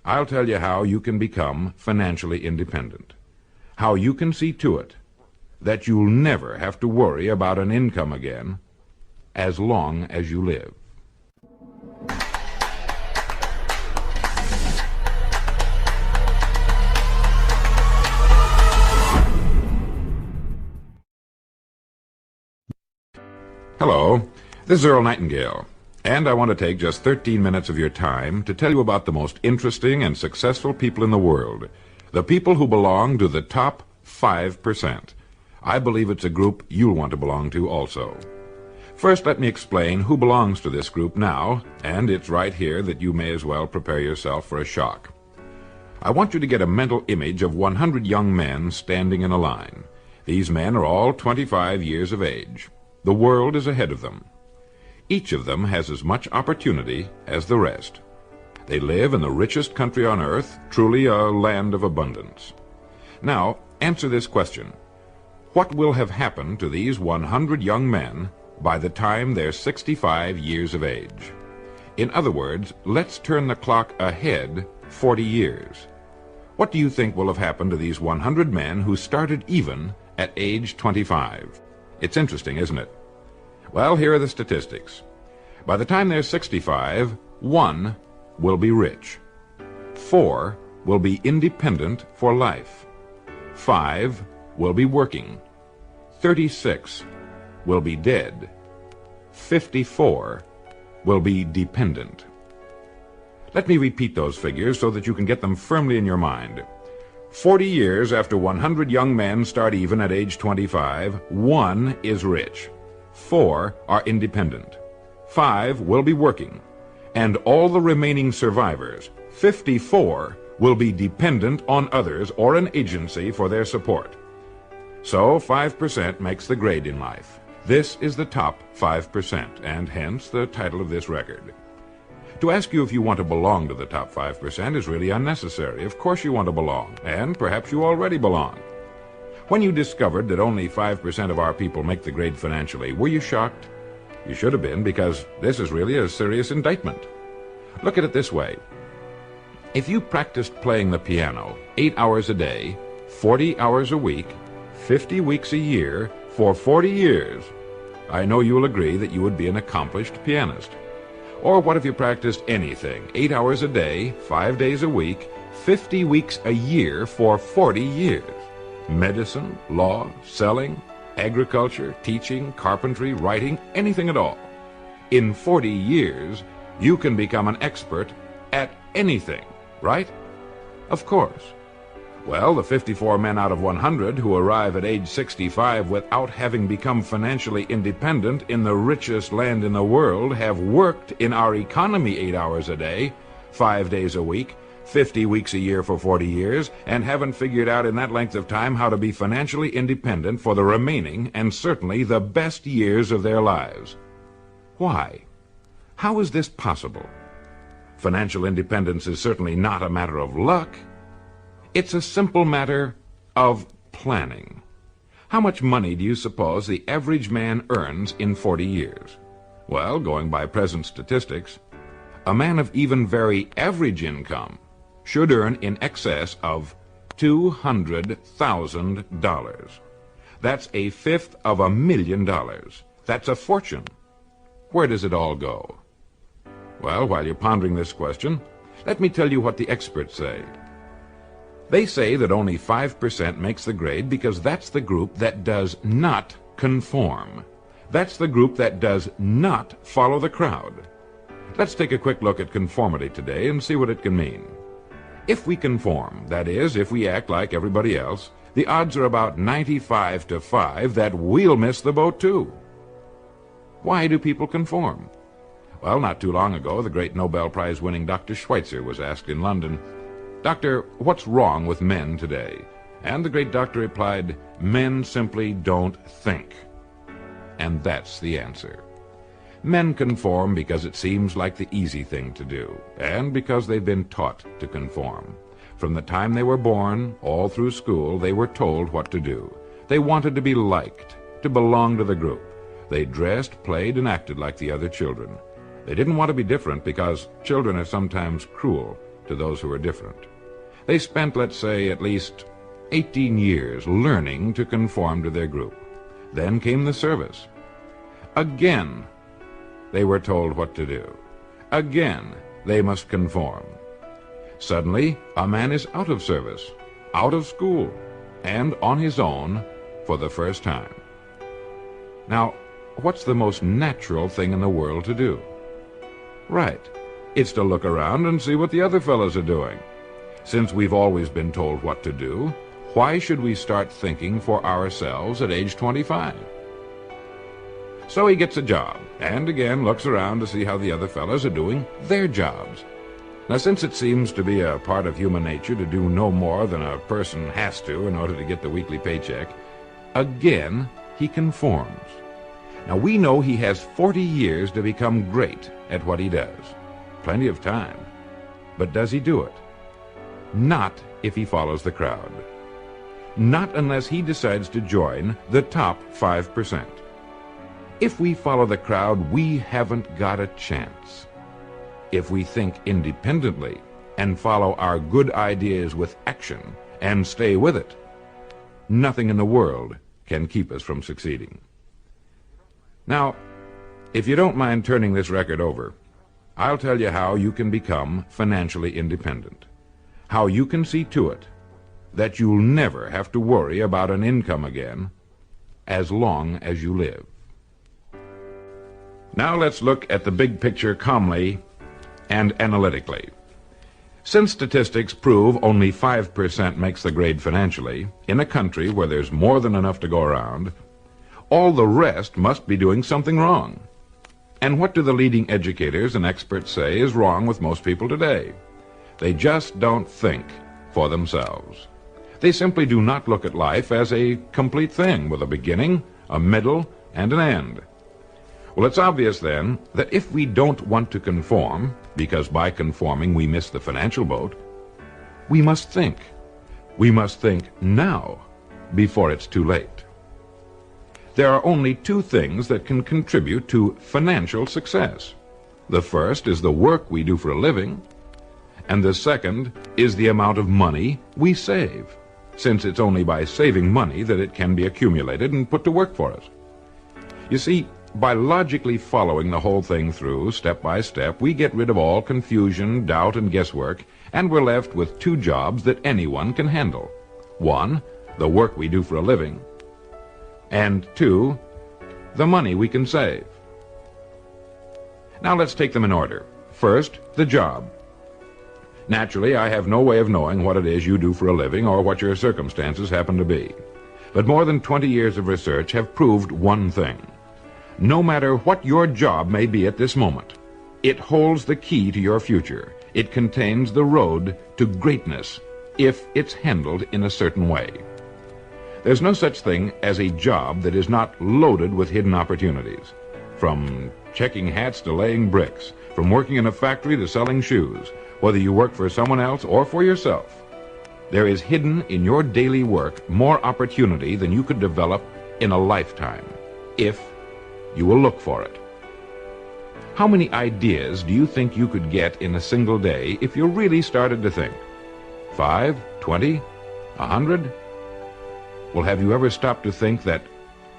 I'll tell you how you can become financially independent. How you can see to it that you'll never have to worry about an income again as long as you live. Hello, this is Earl Nightingale, and I want to take just 13 minutes of your time to tell you about the most interesting and successful people in the world, the people who belong to the top 5%. I believe it's a group you'll want to belong to also. First, let me explain who belongs to this group now, and it's right here that you may as well prepare yourself for a shock. I want you to get a mental image of 100 young men standing in a line. These men are all 25 years of age. The world is ahead of them. Each of them has as much opportunity as the rest. They live in the richest country on earth, truly a land of abundance. Now, answer this question. What will have happened to these 100 young men by the time they're 65 years of age? In other words, let's turn the clock ahead 40 years. What do you think will have happened to these 100 men who started even at age 25? It's interesting, isn't it? Well, here are the statistics. By the time they're 65, 1 will be rich. 4 will be independent for life. 5 will be working. 36 will be dead. 54 will be dependent. Let me repeat those figures so that you can get them firmly in your mind. 40 years after 100 young men start even at age 25, 1 is rich. 4 are independent. 5 will be working. And all the remaining survivors, 54, will be dependent on others or an agency for their support. So 5% makes the grade in life. This is the top 5%, and hence the title of this record. To ask you if you want to belong to the top 5% is really unnecessary. Of course you want to belong, and perhaps you already belong. When you discovered that only 5% of our people make the grade financially, were you shocked? You should have been, because this is really a serious indictment. Look at it this way. If you practiced playing the piano 8 hours a day, 40 hours a week, 50 weeks a year, for 40 years, I know you'll agree that you would be an accomplished pianist. Or what if you practiced anything, 8 hours a day, 5 days a week, 50 weeks a year for 40 years? Medicine, law, selling, agriculture, teaching, carpentry, writing, anything at all. In 40 years, you can become an expert at anything, right? Of course. Well, the 54 men out of 100 who arrive at age 65 without having become financially independent in the richest land in the world have worked in our economy 8 hours a day, 5 days a week, 50 weeks a year for 40 years, and haven't figured out in that length of time how to be financially independent for the remaining and certainly the best years of their lives. Why? How is this possible? Financial independence is certainly not a matter of luck. It's a simple matter of planning. How much money do you suppose the average man earns in 40 years? Well, going by present statistics, a man of even very average income should earn in excess of $200,000. That's a fifth of $1,000,000. That's a fortune. Where does it all go? Well, while you're pondering this question, let me tell you what the experts say. They say that only 5% makes the grade because that's the group that does not conform. That's the group that does not follow the crowd. Let's take a quick look at conformity today and see what it can mean. If we conform, that is, if we act like everybody else, the odds are about 95 to 5 that we'll miss the boat too. Why do people conform? Well, not too long ago, the great Nobel Prize-winning Dr. Schweitzer was asked in London, "Doctor, what's wrong with men today?" And the great doctor replied, "Men simply don't think." And that's the answer. Men conform because it seems like the easy thing to do, and because they've been taught to conform. From the time they were born, all through school, they were told what to do. They wanted to be liked, to belong to the group. They dressed, played, and acted like the other children. They didn't want to be different because children are sometimes cruel. to those who were different. They spent, let's say, at least 18 years learning to conform to their group. Then came the service. Again, they were told what to do. Again, they must conform. Suddenly, a man is out of service, out of school, and on his own for the first time. Now, what's the most natural thing in the world to do? Right. It's to look around and see what the other fellows are doing. Since we've always been told what to do, why should we start thinking for ourselves at age 25? So he gets a job, and again looks around to see how the other fellows are doing their jobs. Now, since it seems to be a part of human nature to do no more than a person has to in order to get the weekly paycheck, again he conforms. Now, we know he has 40 years to become great at what he does. Plenty of time. But does he do it? Not if he follows the crowd. Not unless he decides to join the top 5%. If we follow the crowd, we haven't got a chance. If we think independently and follow our good ideas with action and stay with it, nothing in the world can keep us from succeeding. Now, if you don't mind turning this record over, I'll tell you how you can become financially independent. How you can see to it that you'll never have to worry about an income again as long as you live. Now let's look at the big picture calmly and analytically. Since statistics prove only 5% makes the grade financially, in a country where there's more than enough to go around, all the rest must be doing something wrong. And what do the leading educators and experts say is wrong with most people today? They just don't think for themselves. They simply do not look at life as a complete thing with a beginning, a middle, and an end. Well, it's obvious then that if we don't want to conform, because by conforming we miss the financial boat, we must think. We must think now, before it's too late. There are only two things that can contribute to financial success. The first is the work we do for a living, and the second is the amount of money we save, since it's only by saving money that it can be accumulated and put to work for us. You see, by logically following the whole thing through, step by step, we get rid of all confusion, doubt, and guesswork, and we're left with two jobs that anyone can handle. One, the work we do for a living, and two, the money we can save. Now let's take them in order. First, the job. Naturally, I have no way of knowing what it is you do for a living or what your circumstances happen to be. But more than 20 years of research have proved one thing. No matter what your job may be at this moment, it holds the key to your future. It contains the road to greatness if it's handled in a certain way. There's no such thing as a job that is not loaded with hidden opportunities. From checking hats to laying bricks, from working in a factory to selling shoes, whether you work for someone else or for yourself, there is hidden in your daily work more opportunity than you could develop in a lifetime, if you will look for it. How many ideas do you think you could get in a single day if you really started to think? 5, 20, 100? Well, have you ever stopped to think that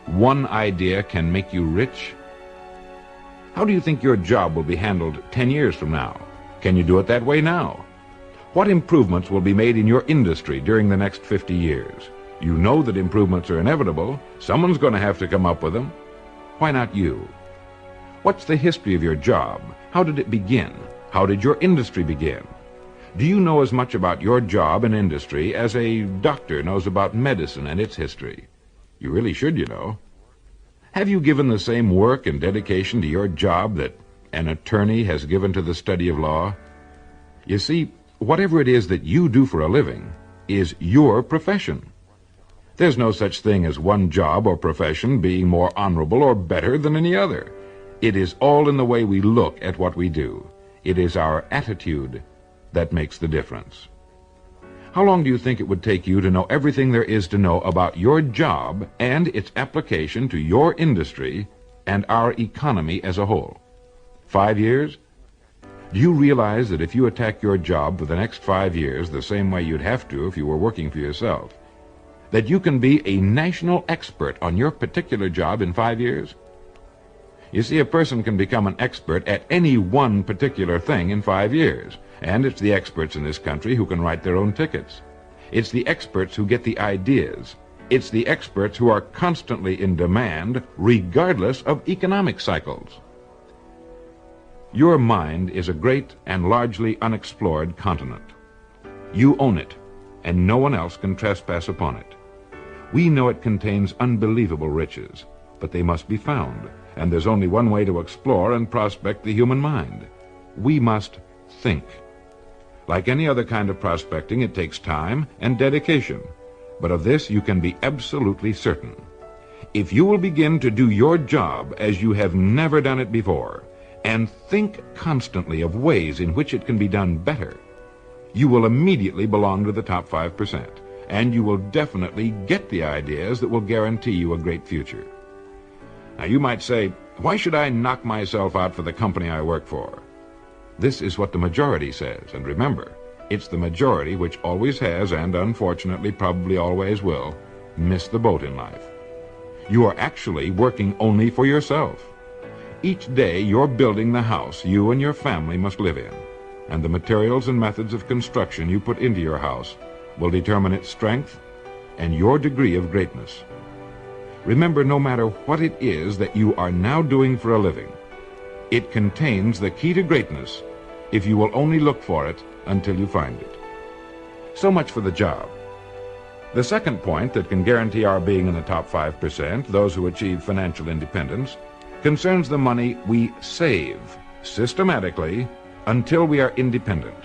one idea can make you rich? How do you think your job will be handled 10 years from now? Can you do it that way now? What improvements will be made in your industry during the next 50 years? You know that improvements are inevitable. Someone's going to have to come up with them. Why not you? What's the history of your job? How did it begin? How did your industry begin? Do you know as much about your job and industry as a doctor knows about medicine and its history? You really should, you know. Have you given the same work and dedication to your job that an attorney has given to the study of law? You see, whatever it is that you do for a living is your profession. There's no such thing as one job or profession being more honorable or better than any other. It is all in the way we look at what we do. It is our attitude that makes the difference. How long do you think it would take you to know everything there is to know about your job and its application to your industry and our economy as a whole? 5 years? Do you realize that if you attack your job for the next 5 years the same way you'd have to if you were working for yourself, that you can be a national expert on your particular job in 5 years? You see, a person can become an expert at any one particular thing in 5 years, and it's the experts in this country who can write their own tickets. It's the experts who get the ideas. It's the experts who are constantly in demand, regardless of economic cycles. Your mind is a great and largely unexplored continent. You own it, and no one else can trespass upon it. We know it contains unbelievable riches, but they must be found, and there's only one way to explore and prospect the human mind. We must think. Like any other kind of prospecting, it takes time and dedication, but of this you can be absolutely certain. If you will begin to do your job as you have never done it before, and think constantly of ways in which it can be done better, you will immediately belong to the top 5%, and you will definitely get the ideas that will guarantee you a great future. Now you might say, why should I knock myself out for the company I work for? This is what the majority says, and remember, it's the majority which always has, and unfortunately probably always will, miss the boat in life. You are actually working only for yourself. Each day you're building the house you and your family must live in, and the materials and methods of construction you put into your house will determine its strength and your degree of greatness. Remember, no matter what it is that you are now doing for a living, it contains the key to greatness if you will only look for it until you find it. So much for the job. The second point that can guarantee our being in the top 5%, those who achieve financial independence, concerns the money we save systematically until we are independent.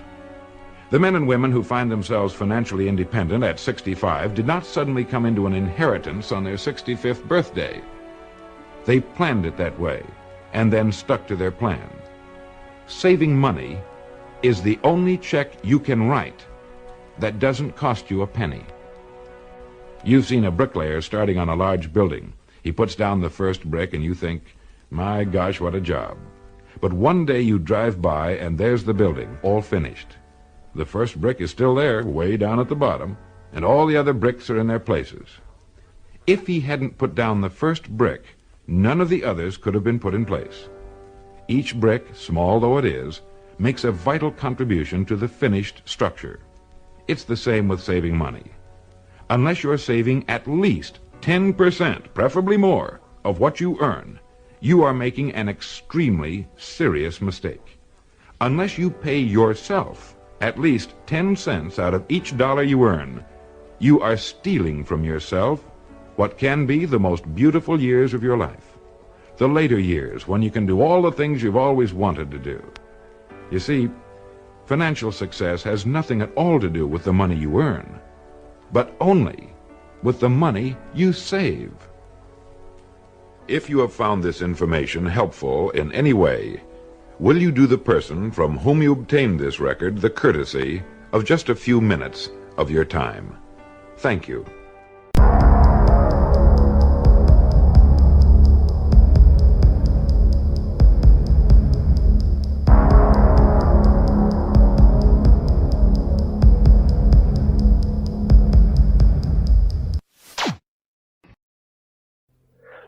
The men and women who find themselves financially independent at 65 did not suddenly come into an inheritance on their 65th birthday. They planned it that way and then stuck to their plan. Saving money is the only check you can write that doesn't cost you a penny. You've seen a bricklayer starting on a large building. He puts down the first brick and you think, my gosh, what a job. But one day you drive by and there's the building, all finished. The first brick is still there, way down at the bottom, and all the other bricks are in their places. If he hadn't put down the first brick, none of the others could have been put in place. Each brick, small though it is, makes a vital contribution to the finished structure. It's the same with saving money. Unless you're saving at least 10%, preferably more, of what you earn, you are making an extremely serious mistake. Unless you pay yourself at least 10 cents out of each dollar you earn, you are stealing from yourself what can be the most beautiful years of your life. The later years, when you can do all the things you've always wanted to do. You see, financial success has nothing at all to do with the money you earn, but only with the money you save. If you have found this information helpful in any way, will you do the person from whom you obtained this record the courtesy of just a few minutes of your time? Thank you.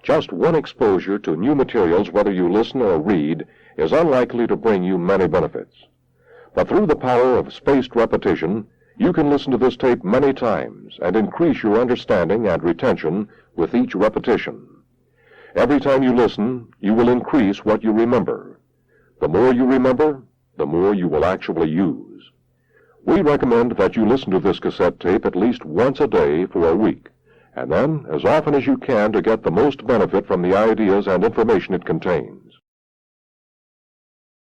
Just one exposure to new materials, whether you listen or read, is unlikely to bring you many benefits. But through the power of spaced repetition, you can listen to this tape many times and increase your understanding and retention with each repetition. Every time you listen, you will increase what you remember. The more you remember, the more you will actually use. We recommend that you listen to this cassette tape at least once a day for a week, and then as often as you can to get the most benefit from the ideas and information it contains.